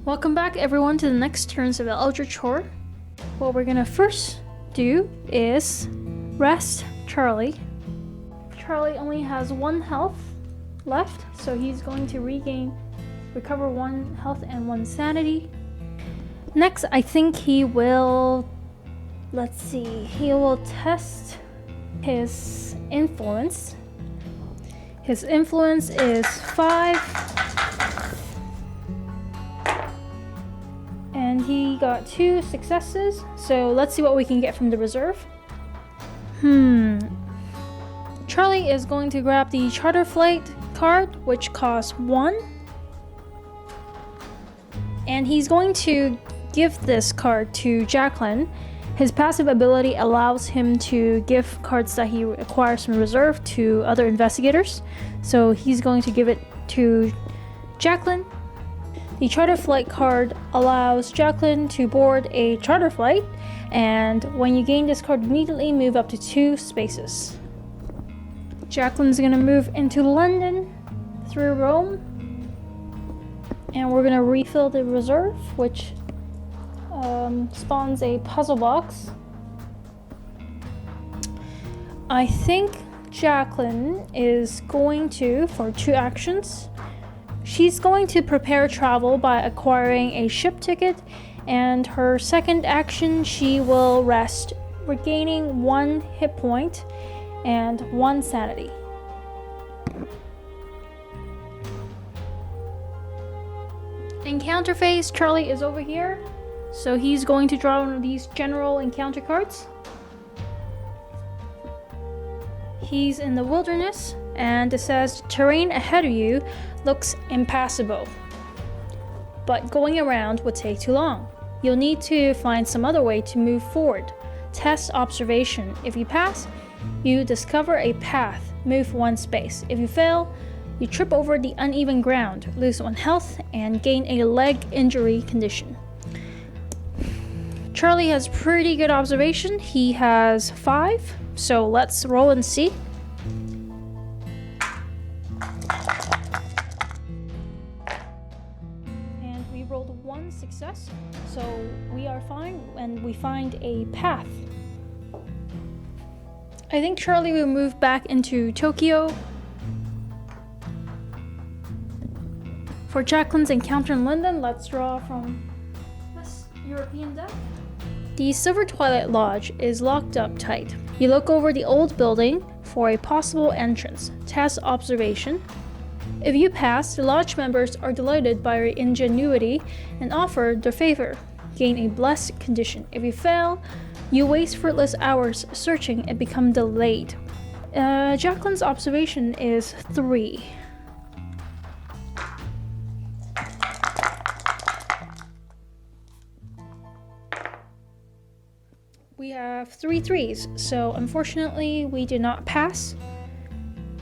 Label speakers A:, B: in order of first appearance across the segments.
A: Welcome back everyone to the next turns of Eldritch Horror. What we're gonna first do is rest Charlie. Charlie only has 1 health left, so he's going to recover 1 health and 1 sanity. Next, I think he will, he will test his influence. His influence is 5. And he got 2 successes, so let's see what we can get from the reserve. Charlie is going to grab the charter flight card, which costs 1. And he's going to give this card to Jacqueline. His passive ability allows him to give cards that he acquires from reserve to other investigators. So he's going to give it to Jacqueline. The charter flight card allows Jacqueline to board a charter flight, and when you gain this card, immediately move up to 2 spaces. Jacqueline's gonna move into London through Rome, and we're gonna refill the reserve, which spawns a puzzle box. I think Jacqueline is going to, for 2 actions, she's going to prepare travel by acquiring a ship ticket, and her second action, she will rest, regaining 1 hit point and 1 sanity. Encounter phase, Charlie is over here, so he's going to draw one of these general encounter cards. He's in the wilderness, and it says terrain ahead of you looks impassable, but going around would take too long. You'll need to find some other way to move forward. Test observation. If you pass, you discover a path, move 1 space. If you fail, you trip over the uneven ground, lose 1 health, and gain a leg injury condition. Charlie has pretty good observation. He has 5, so let's roll and see. And we rolled 1 success, so we are fine, and we find a path. I think Charlie will move back into Tokyo. For Jacqueline's encounter in London, let's draw from this European deck. The Silver Twilight Lodge is locked up tight. You look over the old building for a possible entrance. Test observation. If you pass, the lodge members are delighted by your ingenuity and offer their favor. Gain a blessed condition. If you fail, you waste fruitless hours searching and become delayed. Jacqueline's observation is 3. We have 3 threes, so unfortunately we did not pass,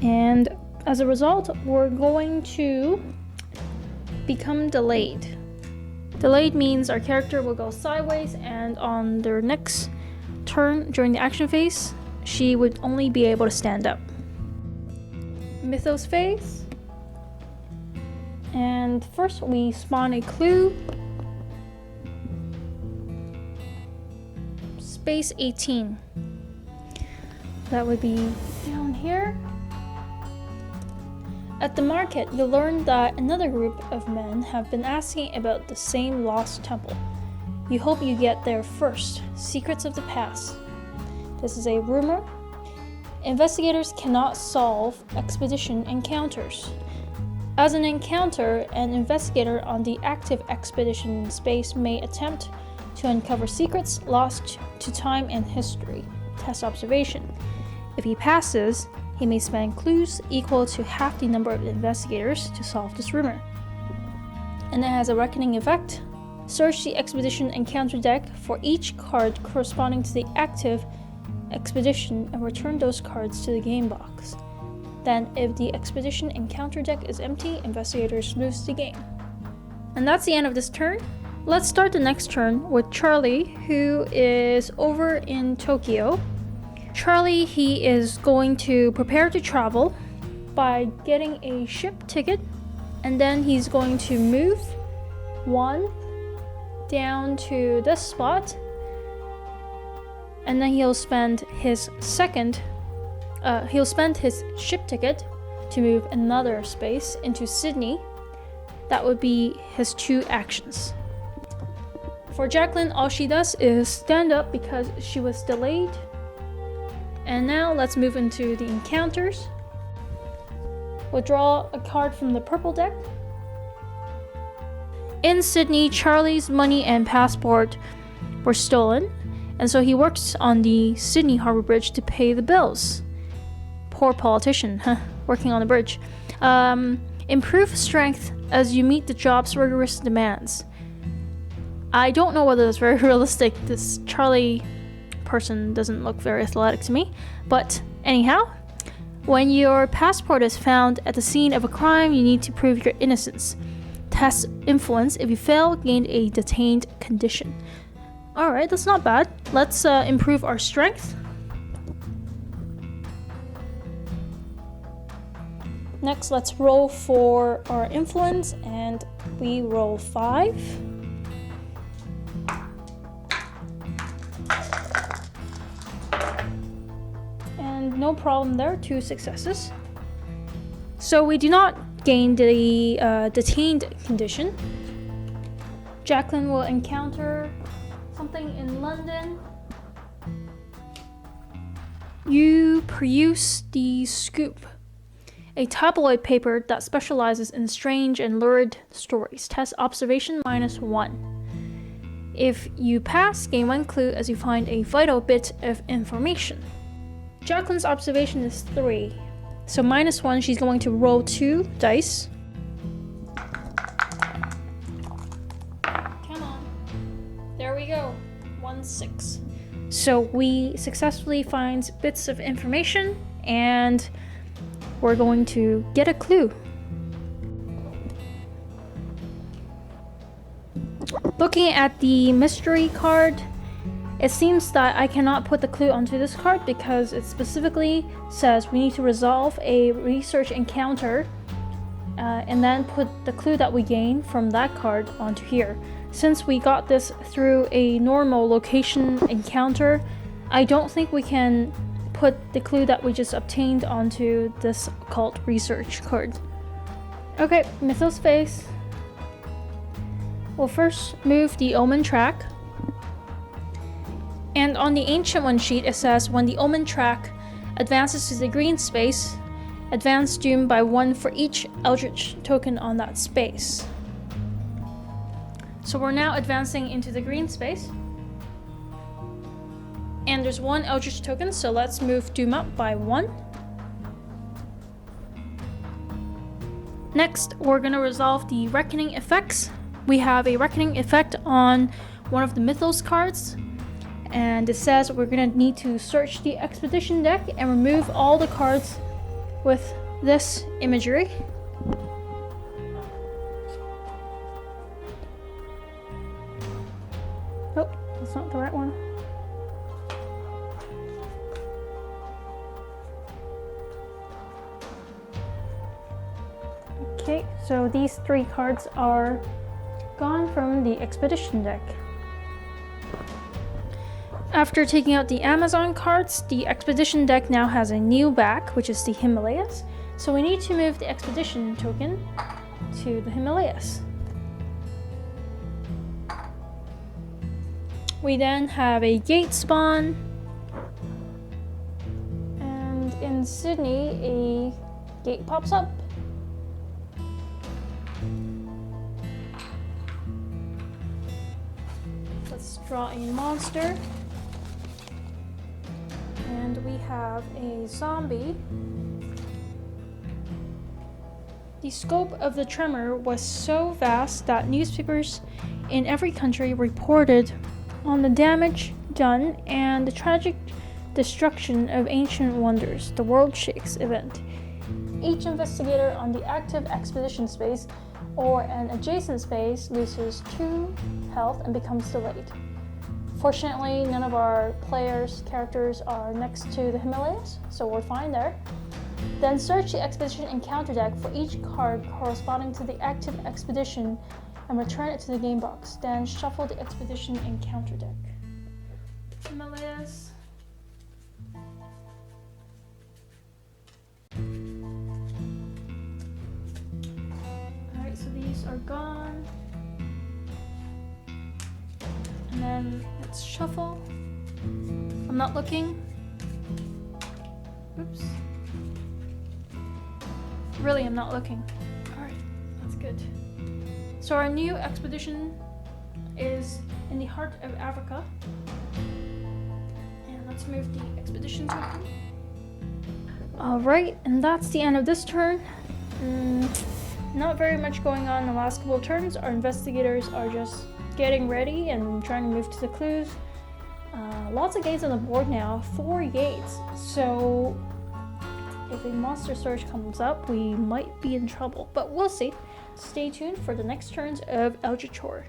A: and as a result we're going to become delayed. Delayed means our character will go sideways, and on their next turn during the action phase she would only be able to stand up. Mythos phase, and first we spawn a clue. Space 18. That would be down here. At the market, you'll learn that another group of men have been asking about the same lost temple. You hope you get there first. Secrets of the past. This is a rumor. Investigators cannot solve expedition encounters. As an encounter, an investigator on the active expedition in space may attempt to uncover secrets lost to time and history. Test observation. If he passes, he may spend clues equal to half the number of investigators to solve this rumor. And it has a reckoning effect. Search the expedition encounter deck for each card corresponding to the active expedition and return those cards to the game box. Then, if the expedition encounter deck is empty, investigators lose the game. And that's the end of this turn. Let's start the next turn with Charlie, who is over in Tokyo. Charlie, he is going to prepare to travel by getting a ship ticket, and then he's going to move 1 down to this spot, and then he'll spend his ship ticket to move another space into Sydney. That would be his 2 actions. For Jacqueline, all she does is stand up because she was delayed. And now let's move into the encounters. We'll draw a card from the purple deck. In Sydney, Charlie's money and passport were stolen, and so he works on the Sydney Harbour Bridge to pay the bills. Poor politician, working on the bridge. Improve strength as you meet the job's rigorous demands. I don't know whether that's very realistic. This Charlie person doesn't look very athletic to me, but anyhow, when your passport is found at the scene of a crime, you need to prove your innocence. Test influence. If you fail, gain a detained condition. Alright, that's not bad. Let's improve our strength. Next, let's roll for our influence, and we roll 5. And no problem there, 2 successes. So we do not gain the detained condition. Jacqueline will encounter something in London. You peruse the Scoop, a tabloid paper that specializes in strange and lurid stories. Test observation -1. If you pass, gain 1 clue as you find a vital bit of information. Jacqueline's observation is 3. So -1, she's going to roll 2 dice. Come on. There we go. 1, 6. So we successfully find bits of information, and we're going to get a clue. Looking at the mystery card, it seems that I cannot put the clue onto this card because it specifically says we need to resolve a research encounter and then put the clue that we gain from that card onto here. Since we got this through a normal location encounter, I don't think we can put the clue that we just obtained onto this occult research card. Okay, Mythos phase. We'll first move the Omen track. And on the Ancient One sheet, it says when the Omen track advances to the green space, advance doom by 1 for each Eldritch token on that space. So we're now advancing into the green space. And there's 1 Eldritch token, so let's move doom up by 1. Next, we're going to resolve the Reckoning effects. We have a Reckoning effect on one of the Mythos cards. And it says we're going to need to search the expedition deck and remove all the cards with this imagery. Oh, that's not the right one. Okay, so these 3 cards are gone from the expedition deck. After taking out the Amazon cards, the expedition deck now has a new back, which is the Himalayas. So we need to move the expedition token to the Himalayas. We then have a gate spawn, and in Sydney, a gate pops up. Let's draw a monster. And we have a zombie. The scope of the tremor was so vast that newspapers in every country reported on the damage done and the tragic destruction of ancient wonders, the World Shakes event. Each investigator on the active expedition space or an adjacent space loses 2 health and becomes delayed. Fortunately, none of our players' characters are next to the Himalayas, so we're fine there. Then search the expedition encounter deck for each card corresponding to the active expedition and return it to the game box. Then shuffle the expedition encounter deck. Himalayas. Alright, so these are gone. And then let's shuffle. I'm not looking. Oops. Really, I'm not looking. Alright, that's good. So our new expedition is in the heart of Africa. And let's move the expedition token. Alright, and that's the end of this turn. Not very much going on in the last couple of turns. Our investigators are just getting ready and trying to move to the clues. Lots of gates on the board now, 4 gates. So if a monster surge comes up, we might be in trouble, but we'll see. Stay tuned for the next turns of Eldritch Horror.